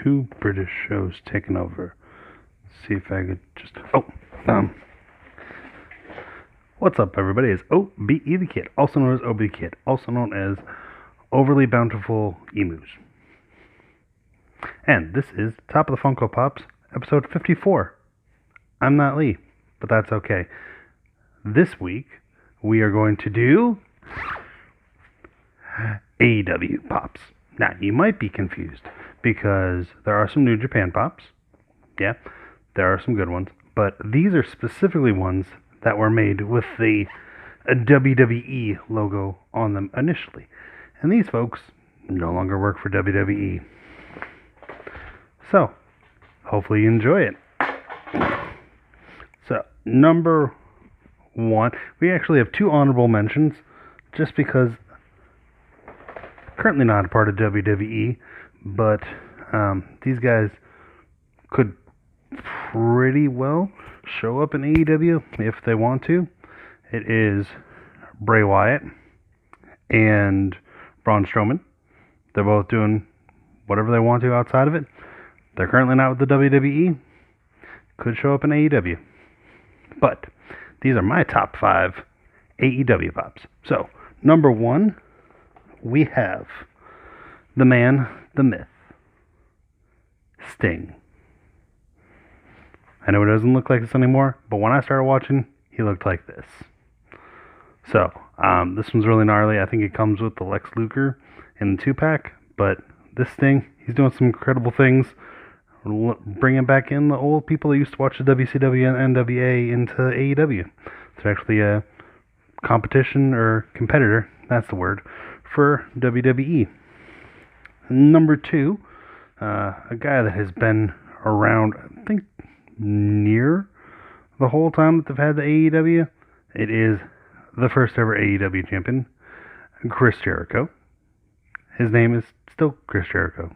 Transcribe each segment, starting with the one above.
two British shows taken over. Let's see if I could just... What's up, everybody? It's OBE the Kid, also known as OBE the Kid, also known as Overly Bountiful Emus. And this is Top of the Funko Pops, episode 54. I'm not Lee, but that's okay. This week, we are going to do AEW Pops. Now, you might be confused, because there are some New Japan Pops. Yeah, there are some good ones. But these are specifically ones that were made with the WWE logo on them initially. And these folks no longer work for WWE. So, hopefully you enjoy it. So, number one, we actually have two honorable mentions, just because currently not a part of WWE, but these guys could pretty well show up in AEW if they want to. It is Bray Wyatt and Braun Strowman. They're both doing whatever they want to outside of it. They're currently not with the WWE. Could show up in AEW. But these are my top 5 AEW Pops. So, number 1, we have the man, the myth, Sting. I know it doesn't look like this anymore, but when I started watching, he looked like this. So, this one's really gnarly. I think it comes with the Lex Luger in the 2-pack, but this Sting, he's doing some incredible things. Bringing back in the old people that used to watch the WCW and NWA into AEW. It's actually a competition or competitor, that's the word, for WWE. Number 2, a guy that has been around, I think, near the whole time that they've had the AEW. It is the first ever AEW champion, Chris Jericho. His name is still Chris Jericho.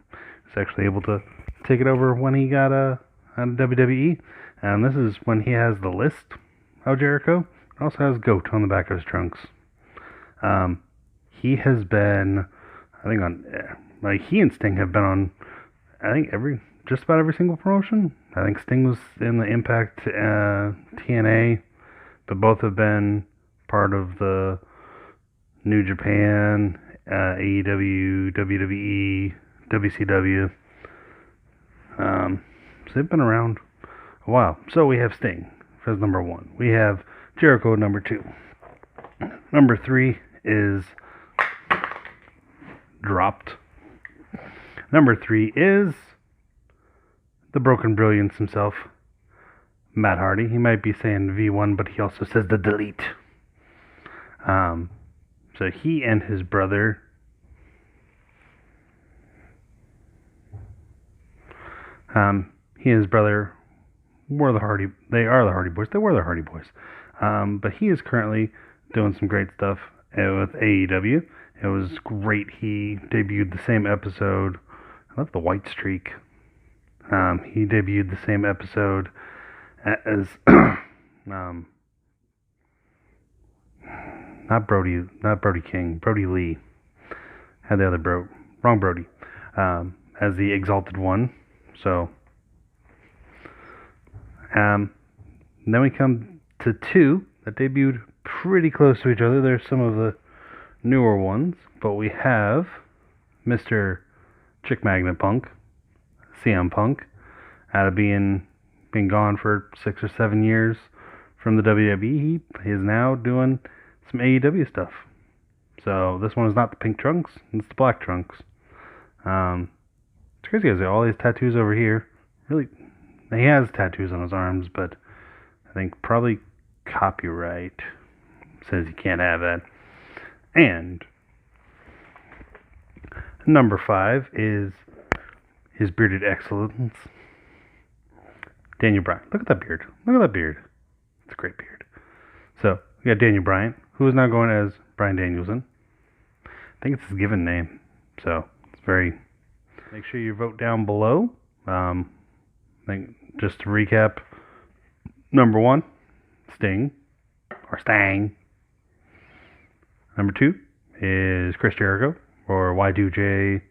He's actually able to take it over when he got out of WWE. And this is when he has the list of Jericho. It also has GOAT on the back of his trunks. He has been, I think he and Sting have been on, I think just about every single promotion. I think Sting was in the Impact TNA, but both have been part of the New Japan, AEW, WWE, WCW. So they've been around a while. So we have Sting as number 1. We have Jericho number 2. Number 3 is dropped. Number 3 is the Broken Brilliance himself, Matt Hardy. He might be saying V1, but he also says the delete. So he and his brother, were the Hardy. They are the Hardy Boys. They were the Hardy Boys. But he is currently doing some great stuff with AEW. It was great. He debuted the same episode. I love the white streak. He debuted the same episode as not Brody King, Brody Lee. Had the other wrong Brody, as the Exalted One. So, then we come to 2 that debuted pretty close to each other. There's some of the newer ones, but we have Mr. Chick Magnet Punk, CM Punk, out of being gone for 6 or 7 years from the WWE. He is now doing some AEW stuff. So this one is not the pink trunks, it's the black trunks. It's crazy, he has all these tattoos over here. Really, he has tattoos on his arms, but I think probably copyright says you can't have that. And number 5 is his bearded excellence, Daniel Bryan. Look at that beard. Look at that beard. It's a great beard. So, we got Daniel Bryan, who is now going as Bryan Danielson. I think it's his given name. So, it's very... Make sure you vote down below. I think, just to recap, number 1, Sting, or Stang. Number 2 is Chris Jericho, or Y2J,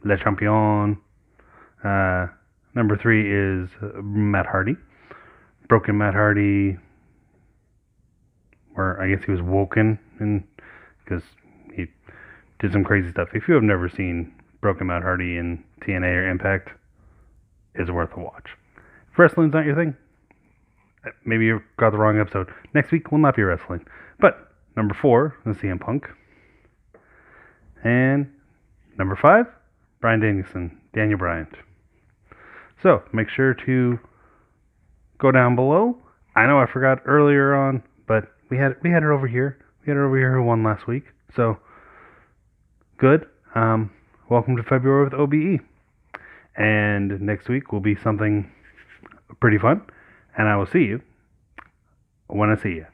Le Champion. Number 3 is Matt Hardy. Broken Matt Hardy, or I guess he was woken, because he did some crazy stuff. If you have never seen Broken Matt Hardy in TNA or Impact, it's worth a watch. If wrestling's not your thing, maybe you got the wrong episode. Next week will not be wrestling. But number 4 is CM Punk. And number 5, Bryan Danielson, Daniel Bryan. So make sure to go down below. I know I forgot earlier on, but we had it over here. We had it over here who won last week. So good. Welcome to February with OBE. And next week will be something pretty fun. And I will see you when I see you.